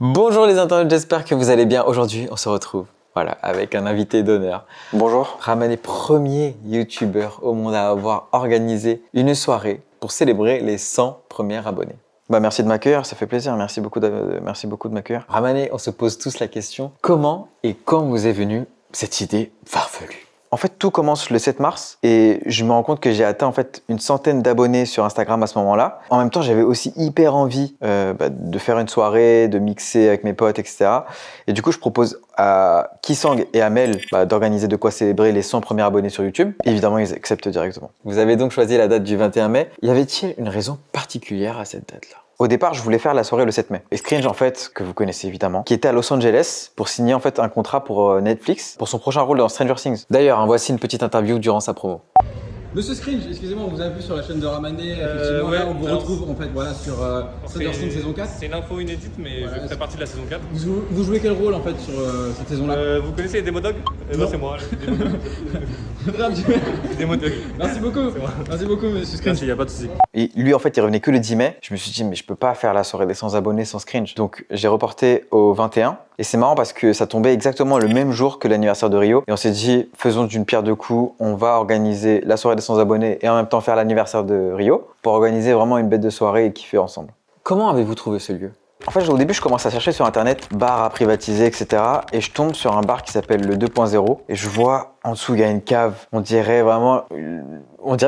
Bonjour les internautes, j'espère que vous allez bien. Aujourd'hui, on se retrouve avec un invité d'honneur. Bonjour. Ramané, premier youtubeur au monde à avoir organisé une soirée pour célébrer les 100 premiers abonnés. Merci de m'accueillir, ça fait plaisir. Merci beaucoup de m'accueillir. Ramané, on se pose tous la question, comment et quand vous est venue cette idée farfelue? En fait, tout commence le 7 mars et je me rends compte que j'ai atteint une centaine d'abonnés sur Instagram à ce moment-là. En même temps, j'avais aussi hyper envie de faire une soirée, de mixer avec mes potes, etc. Et du coup, je propose à Kisang et Amel d'organiser de quoi célébrer les 100 premiers abonnés sur YouTube. Évidemment, ils acceptent directement. Vous avez donc choisi la date du 21 mai. Y avait-il une raison particulière à cette date-là? Au départ, je voulais faire la soirée le 7 mai. Et Scringe, en fait, que vous connaissez évidemment, qui était à Los Angeles pour signer en fait un contrat pour Netflix pour son prochain rôle dans Stranger Things. D'ailleurs, voici une petite interview durant sa promo. Monsieur Scringe, excusez-moi, on vous a vu sur la chaîne de Ramané, effectivement, là on vous retrouve en fait sur Stranger Things saison 4. C'est une info inédite, mais je ferai partie de la saison 4. Vous jouez quel rôle en fait sur cette saison-là? Vous connaissez les Demodog? C'est moi. Demodog. Merci beaucoup Monsieur Scringe. Merci, y a pas de souci. Et lui, en fait, il revenait que le 10 mai. Je me suis dit, mais je peux pas faire la soirée des 100 abonnés sans Scringe. Donc, j'ai reporté au 21. Et c'est marrant parce que ça tombait exactement le même jour que l'anniversaire de Rio. Et on s'est dit, faisons d'une pierre deux coups. On va organiser la soirée des 100 abonnés et en même temps faire l'anniversaire de Rio pour organiser vraiment une bête de soirée et kiffer ensemble. Comment avez-vous trouvé ce lieu? En fait, au début, je commence à chercher sur internet bar à privatiser, etc. Et je tombe sur un bar qui s'appelle le 2.0 et je vois en dessous, il y a une cave. On dirait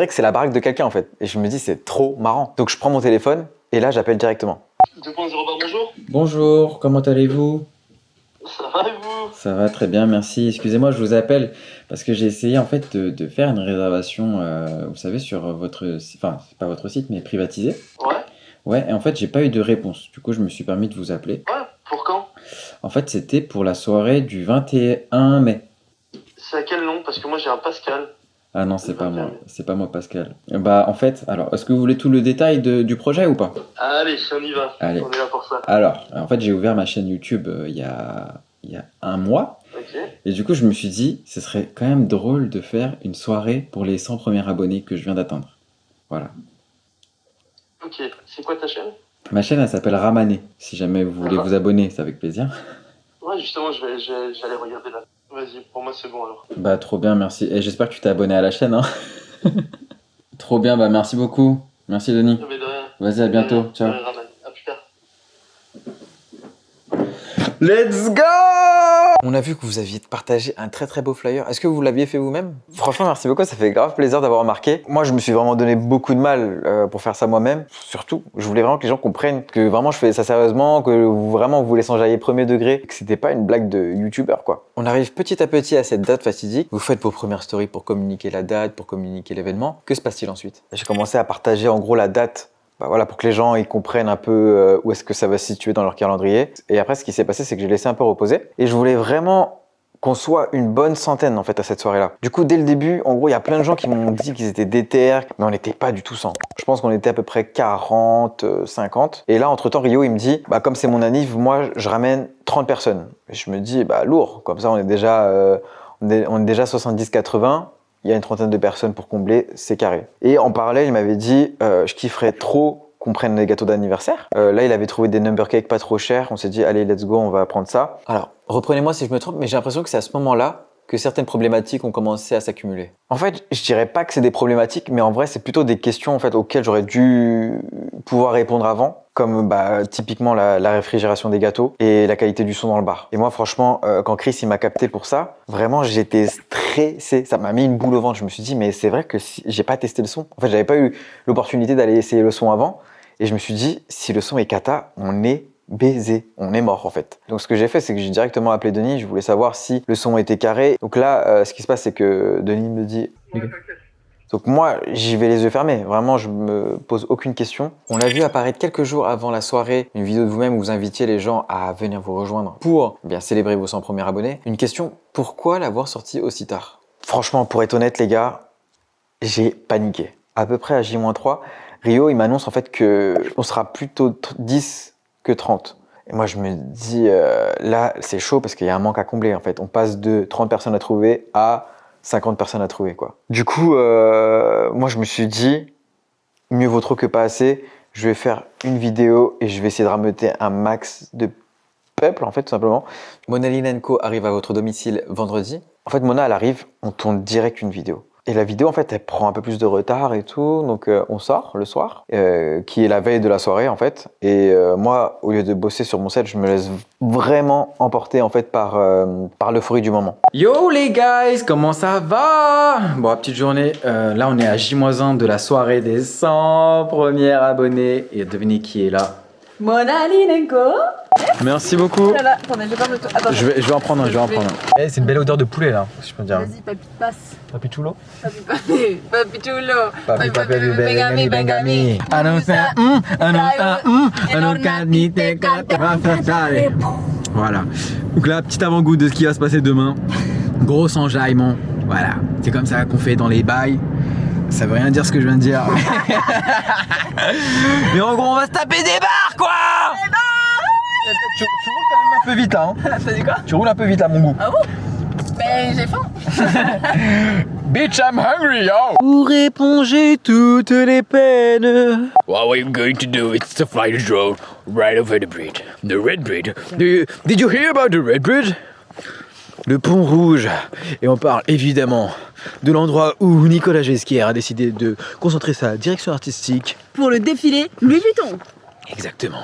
que c'est la baraque de quelqu'un en fait. Et je me dis, c'est trop marrant. Donc je prends mon téléphone et là, j'appelle directement. 2.0 bar, bonjour. Bonjour, comment allez-vous? Ça va et vous? Ça va très bien, merci. Excusez-moi, je vous appelle parce que j'ai essayé en fait de faire une réservation, vous savez, sur votre site, enfin, c'est pas votre site, mais privatisé. Ouais. Ouais, et en fait, j'ai pas eu de réponse. Du coup, je me suis permis de vous appeler. Ouais, pour quand? En fait, c'était pour la soirée du 21 mai. C'est à quel nom? Parce que moi j'ai un Pascal. Ah non, c'est pas moi. C'est pas moi, Pascal. En fait, alors, est-ce que vous voulez tout le détail du projet ou pas? Allez, on y va. Allez. On est là pour ça. Alors, en fait, j'ai ouvert ma chaîne YouTube il y a un mois. Ok. Et du coup, je me suis dit, ce serait quand même drôle de faire une soirée pour les 100 premiers abonnés que je viens d'atteindre. Voilà. Ok, c'est quoi ta chaîne? Ma chaîne, elle s'appelle Ramané. Si jamais vous voulez vous abonner, c'est avec plaisir. Ouais, justement, j'allais regarder là. Vas-y, pour moi c'est bon alors. Bah, trop bien, merci. Et j'espère que tu t'es abonné à la chaîne, hein. Trop bien, bah merci beaucoup. Merci, Denis. Mais de rien. Vas-y, à bientôt. Ciao. Ouais, Raman. À plus tard. Let's go! On a vu que vous aviez partagé un très beau flyer. Est-ce que vous l'aviez fait vous-même? Franchement, merci beaucoup, ça fait grave plaisir d'avoir remarqué. Moi, je me suis vraiment donné beaucoup de mal pour faire ça moi-même. Surtout, je voulais vraiment que les gens comprennent que vraiment je faisais ça sérieusement, que vraiment vous voulez s'enjailler premier degré, que c'était pas une blague de youtubeur quoi. On arrive petit à petit à cette date fatidique. Vous faites vos premières stories pour communiquer la date, pour communiquer l'événement. Que se passe-t-il ensuite? J'ai commencé à partager en gros la date. Pour que les gens ils comprennent un peu où est-ce que ça va se situer dans leur calendrier. Et après, ce qui s'est passé, c'est que j'ai laissé un peu reposer. Et je voulais vraiment qu'on soit une bonne centaine en fait à cette soirée-là. Du coup, dès le début, en gros, il y a plein de gens qui m'ont dit qu'ils étaient déter, mais on n'était pas du tout 100. Je pense qu'on était à peu près 40, 50. Et là, entre-temps, Rio, il me dit, comme c'est mon anniv, moi, je ramène 30 personnes. Et je me dis, lourd. Comme ça, on est déjà 70-80. Il y a une trentaine de personnes pour combler, c'est carré. Et en parallèle, il m'avait dit, je kifferais trop qu'on prenne les gâteaux d'anniversaire. Là, il avait trouvé des number cakes pas trop chers. On s'est dit, allez, let's go, on va prendre ça. Alors, reprenez-moi si je me trompe, mais j'ai l'impression que c'est à ce moment-là que certaines problématiques ont commencé à s'accumuler. En fait, je dirais pas que c'est des problématiques, mais en vrai, c'est plutôt des questions en fait, auxquelles j'aurais dû pouvoir répondre avant, comme typiquement la réfrigération des gâteaux et la qualité du son dans le bar. Et moi, franchement, quand Chris il m'a capté pour ça, vraiment, j'étais stressé. Ça m'a mis une boule au ventre. Je me suis dit, mais c'est vrai que j'ai pas testé le son. En fait, j'avais pas eu l'opportunité d'aller essayer le son avant. Et je me suis dit, si le son est cata, on est baisé, on est mort en fait. Donc ce que j'ai fait, c'est que j'ai directement appelé Denis, je voulais savoir si le son était carré. Donc là, ce qui se passe, c'est que Denis me dit... Donc moi, j'y vais les yeux fermés, vraiment, je me pose aucune question. On a vu apparaître quelques jours avant la soirée une vidéo de vous-même où vous invitiez les gens à venir vous rejoindre pour célébrer vos 100 premiers abonnés. Une question, pourquoi l'avoir sorti aussi tard? Franchement, pour être honnête les gars, j'ai paniqué. À peu près à J-3, Rio, il m'annonce en fait qu'on sera plutôt 10 que 30. Et moi, je me dis, là, c'est chaud parce qu'il y a un manque à combler, en fait. On passe de 30 personnes à trouver à 50 personnes à trouver, quoi. Du coup, moi, je me suis dit, mieux vaut trop que pas assez. Je vais faire une vidéo et je vais essayer de rameuter un max de peuple, en fait, tout simplement. Mona Linenko arrive à votre domicile vendredi. En fait, Mona, elle arrive, on tourne direct une vidéo. Et la vidéo, en fait, elle prend un peu plus de retard et tout. Donc, on sort le soir, qui est la veille de la soirée, en fait. Et moi, au lieu de bosser sur mon set, je me laisse vraiment emporter, en fait, par l'euphorie du moment. Yo les guys, comment ça va? Bon, petite journée, là on est à J-1 de la soirée des 100 premiers abonnés. Et devinez qui est là? Mona Linenko. Merci beaucoup. Voilà, attendez, je vais prendre le tout. Attends, Je vais en prendre un, Eh, c'est une belle odeur de poulet là, si je peux dire. vas-y, papi, passe. Papi chulo? Papi chulo. Bengami, Bengami. Voilà. Donc là, petit avant-goût de ce qui va se passer demain. Gros enjaillement. Voilà. C'est comme ça qu'on fait dans les bails. Ça veut rien dire ce que je viens de dire. Mais en gros, on va se taper des barres, quoi! Tu roules quand même un peu vite, hein. T'as dit quoi? Tu roules un peu vite à mon goût. Ah bon? Mais j'ai faim. Bitch, I'm hungry, yo! Pour éponger toutes les peines. What we're going to do is to fly the drone right over the bridge. The red bridge. Did you hear about the red bridge? Le pont rouge. Et on parle évidemment de l'endroit où Nicolas Ghesquière a décidé de concentrer sa direction artistique. Pour le défilé Louis Vuitton. Exactement.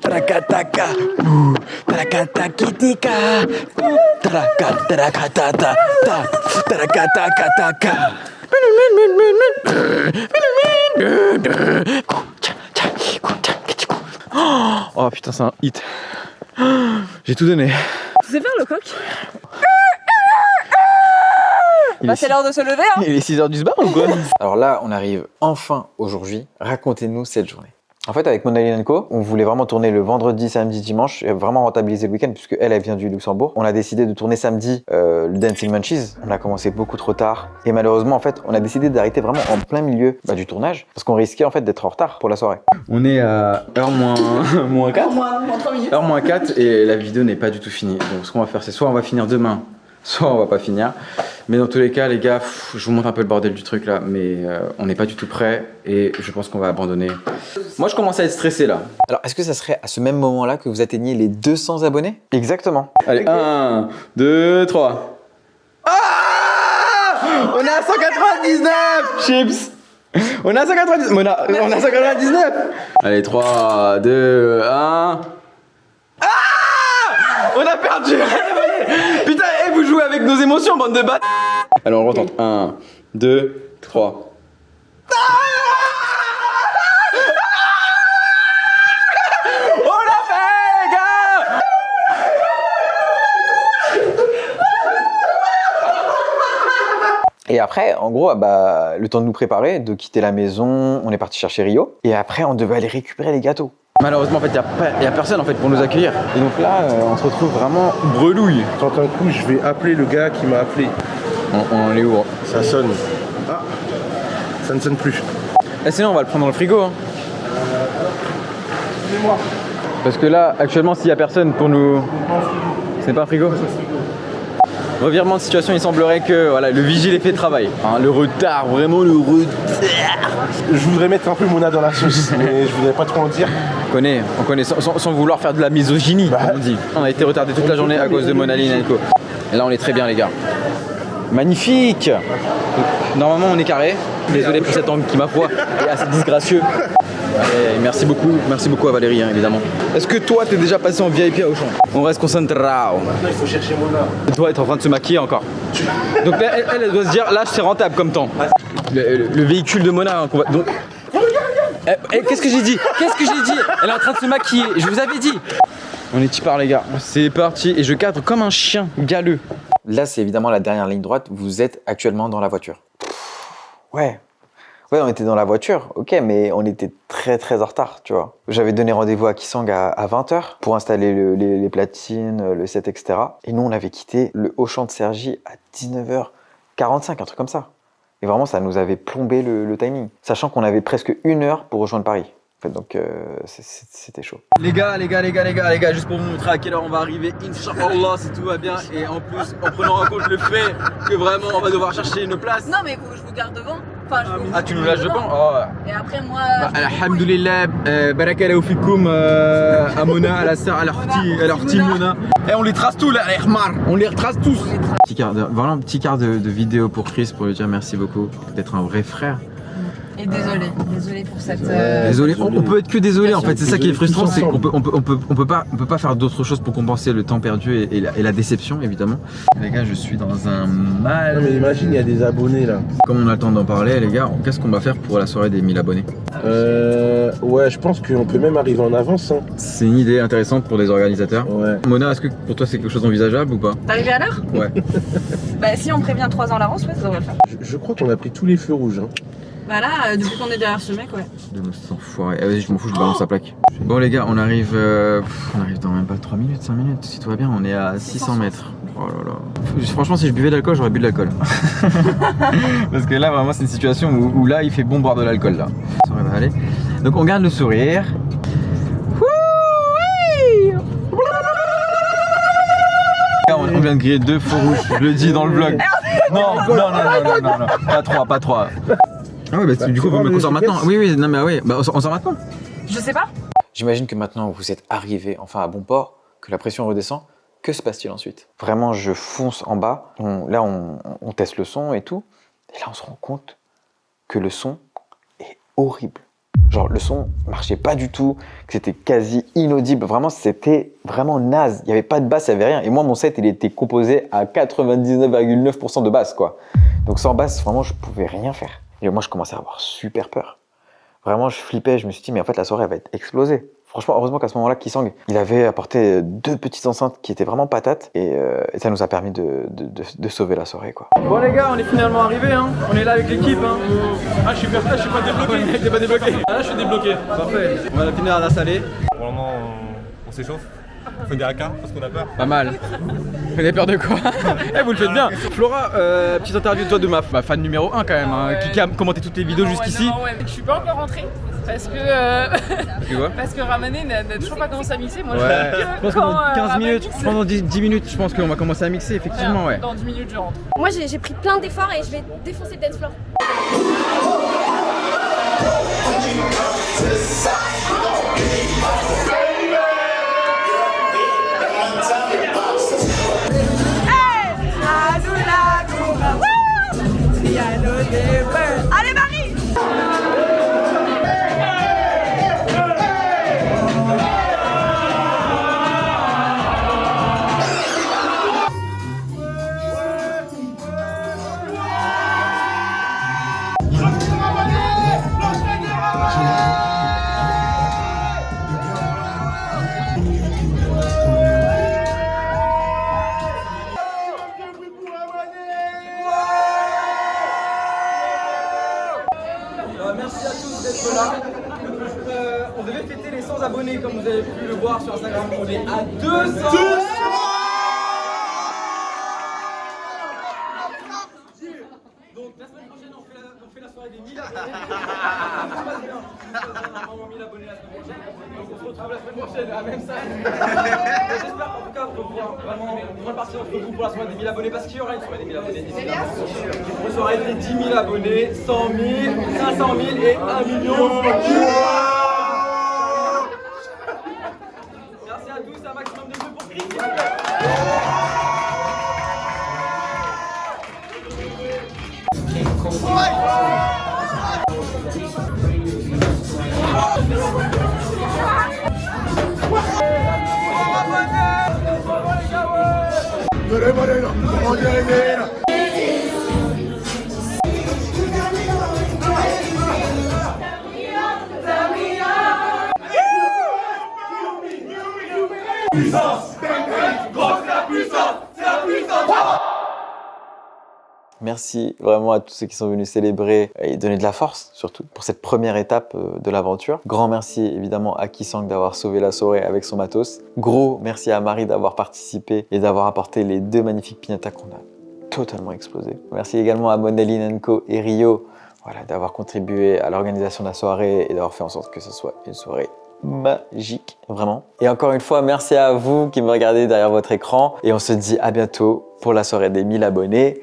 Tarakataka, tarakatakitika, tarakatarakatata, tarakataka. Oh putain, c'est un hit. J'ai tout donné. Tu sais faire le coq? Bah c'est l'heure de se lever hein. Il est 6h du sbar ou quoi? Alors là, on arrive enfin aujourd'hui. Racontez-nous cette journée. En fait, avec Mona Linenko, on voulait vraiment tourner le vendredi, samedi, dimanche, et vraiment rentabiliser le week-end, puisque elle vient du Luxembourg. On a décidé de tourner samedi le Dancing Munchies. On a commencé beaucoup trop tard. Et malheureusement, en fait, on a décidé d'arrêter vraiment en plein milieu du tournage, parce qu'on risquait en fait d'être en retard pour la soirée. On est à heure moins 4. Moins 3 minutes. Heure moins 4 et la vidéo n'est pas du tout finie. Donc ce qu'on va faire, c'est soit on va finir demain, soit on va pas finir. Mais dans tous les cas, les gars, je vous montre un peu le bordel du truc là, mais on n'est pas du tout prêt et je pense qu'on va abandonner. Moi, je commence à être stressé là. Alors, est-ce que ça serait à ce même moment-là que vous atteigniez les 200 abonnés? Exactement. Allez, 1, 2, 3. Ah! On est à 199 chips. On est à 199. On est à 199. Allez, 3, 2, 1. Ah! On a perdu. Putain, vous jouez avec nos émotions, bande de bâtards. Allez, on retente. 1, 2, 3. On l'a fait, les gars! Et après, en gros, le temps de nous préparer, de quitter la maison, on est parti chercher Rio. Et après, on devait aller récupérer les gâteaux. Malheureusement, en fait, il y a personne en fait pour nous accueillir. Et donc là, on se retrouve vraiment bredouille. J'entends un coup, je vais appeler le gars qui m'a appelé. On est où? Ça sonne. Ah, ça ne sonne plus. Sinon, on va le prendre dans le frigo. Hein. Parce que là, actuellement, s'il y a personne pour nous, c'est pas un frigo. Revirement de situation, il semblerait que voilà, le vigile ait fait le travail. Hein, le retard, vraiment le retard. Je voudrais mettre un peu Mona dans la sauce, mais je voudrais pas trop en dire. On connaît sans vouloir faire de la misogynie, comme on dit. On a été retardé toute la journée à cause de Mona Linenko. Et là, on est très bien, les gars. Magnifique! Normalement, on est carré. Désolé pour cet angle qui, ma foi, est assez disgracieux. Allez, merci beaucoup à Valérie, hein, évidemment. Est-ce que toi, t'es déjà passé en VIP à Auchan? On reste concentré. Maintenant, il faut chercher Mona. Elle doit être en train de se maquiller encore. Donc là, elle doit se dire, là, c'est rentable comme temps. Le véhicule de Mona, hein, qu'on va... Donc... qu'est-ce que j'ai dit? Elle est en train de se maquiller, je vous avais dit. On est par les gars, c'est parti et je cadre comme un chien galeux. Là, c'est évidemment la dernière ligne droite. Vous êtes actuellement dans la voiture. Ouais, on était dans la voiture, ok, mais on était très très en retard, tu vois. J'avais donné rendez-vous à Kisang à 20h pour installer les platines, le set, etc. Et nous, on avait quitté le Auchan de Cergy à 19h45, un truc comme ça. Et vraiment, ça nous avait plombé le timing. Sachant qu'on avait presque 1 heure pour rejoindre Paris. En fait, donc c'était chaud. Les gars, juste pour vous montrer à quelle heure on va arriver, Inch'Allah, si tout va bien. Et en plus, en prenant en compte le fait que vraiment on va devoir chercher une place. Non, mais je vous garde devant. Enfin, Ah, tu nous lâches devant? Oh. Et après, moi. Alhamdoulilah, barakallahu fikoum, à Mona, à la sœur, à leur petit Mona. Et on les trace tous là, les Khmar, on les retrace tous. Voilà un petit quart de vidéo pour Chris pour lui dire merci beaucoup d'être un vrai frère. Et désolé pour cette. Désolé, on peut être que désolé en fait, c'est ça qui est frustrant, c'est qu'on peut pas faire d'autre chose pour compenser le temps perdu et la déception évidemment. Les gars, je suis dans un mal. Non, mais imagine, il y a des abonnés là. Comme on a le temps d'en parler, les gars, qu'est-ce qu'on va faire pour la soirée des 1000 abonnés? Ouais, je pense qu'on peut même arriver en avance. Hein. C'est une idée intéressante pour les organisateurs. Ouais. Mona, est-ce que pour toi c'est quelque chose d'envisageable ou pas? T'arrives à l'heure? Ouais. Bah, si on prévient 3 ans à l'avance, ouais, ça devrait le faire. Je crois qu'on a pris tous les feux rouges. Hein. Bah là, depuis qu'on est derrière ce mec, ouais. De nos enfoirés. Vas-y, je m'en fous, je balance sa plaque. Bon les gars, on arrive dans même pas 3 minutes, 5 minutes, si tout va bien, on est à 600 mètres. Oh là là. Franchement, si je buvais de l'alcool, j'aurais bu de l'alcool. Parce que là, vraiment, c'est une situation où là, il fait bon boire de l'alcool, là. Ça va aller. Donc on garde le sourire. On vient de griller 2 feux rouges, je le dis dans le vlog. Non, pas 3. Ah ouais, bah du coup, on sort maintenant. Oui, non mais ouais, bah on sort maintenant. Je sais pas. J'imagine que maintenant vous êtes arrivé enfin à bon port, que la pression redescend. Que se passe-t-il ensuite? Vraiment, je fonce en bas. Là, on teste le son et tout. Et là, on se rend compte que le son est horrible. Genre, le son marchait pas du tout, que c'était quasi inaudible. Vraiment, c'était vraiment naze. Il n'y avait pas de basse, il n'y avait rien. Et moi, mon set, il était composé à 99,9% de basse, quoi. Donc, sans basse, vraiment, je pouvais rien faire. Et moi, je commençais à avoir super peur. Vraiment, je flippais. Je me suis dit, mais en fait, la soirée, elle va être explosée. Franchement, heureusement qu'à ce moment-là, Kisang, il avait apporté 2 petites enceintes qui étaient vraiment patates. Et ça nous a permis de sauver la soirée, quoi. Bon les gars, on est finalement arrivés, hein. On est là avec l'équipe, hein. Ah, je suis pas débloqué. T'es pas débloqué. Ah, là, je suis débloqué. Parfait. On va finir à l'installer. Pour le moment, on s'échauffe. On fait des AK parce qu'on a peur. Pas mal. Vous avez peur de quoi? Eh, vous le faites bien. Flora, petite interview de toi de ma fan numéro 1 quand même, hein, qui a commenté toutes les vidéos jusqu'ici. Je suis pas encore rentrée parce que parce que Ramané n'a toujours pas commencé à mixer. Moi, je pense que dans 15 minutes, pendant 10 minutes, je pense qu'on va commencer à mixer effectivement. Ouais. Dans 10 minutes, je rentre. Moi, j'ai pris plein d'efforts et je vais défoncer le dance floor. Allez Marie! Merci à tous d'être là. On devait fêter les 100 abonnés comme vous avez pu le voir sur Instagram. On est à 200. Donc la semaine prochaine on fait la soirée des 1000 abonnés. Ça se passe bien. On a 1000 abonnés la semaine prochaine. Donc on se retrouve la semaine prochaine à la même salle. J'espère en tout cas pouvoir vraiment repartir entre vous pour la soirée des 1000 abonnés parce qu'il y aura une soirée des 1000 abonnés. Une soirée des 10 000 abonnés, 100 000, 500 000 et 1 million. Merci à tous, un maximum de jeux pour Christian. Merci vraiment à tous ceux qui sont venus célébrer et donner de la force, surtout pour cette première étape de l'aventure. Grand merci évidemment à Kisang d'avoir sauvé la soirée avec son matos. Gros merci à Marie d'avoir participé et d'avoir apporté les 2 magnifiques piñatas qu'on a totalement explosé. Merci également à Mondeline & Co et Rio. voilà, d'avoir contribué à l'organisation de la soirée et d'avoir fait en sorte que ce soit une soirée magique, vraiment. Et encore une fois, merci à vous qui me regardez derrière votre écran et on se dit à bientôt pour la soirée des 1000 abonnés.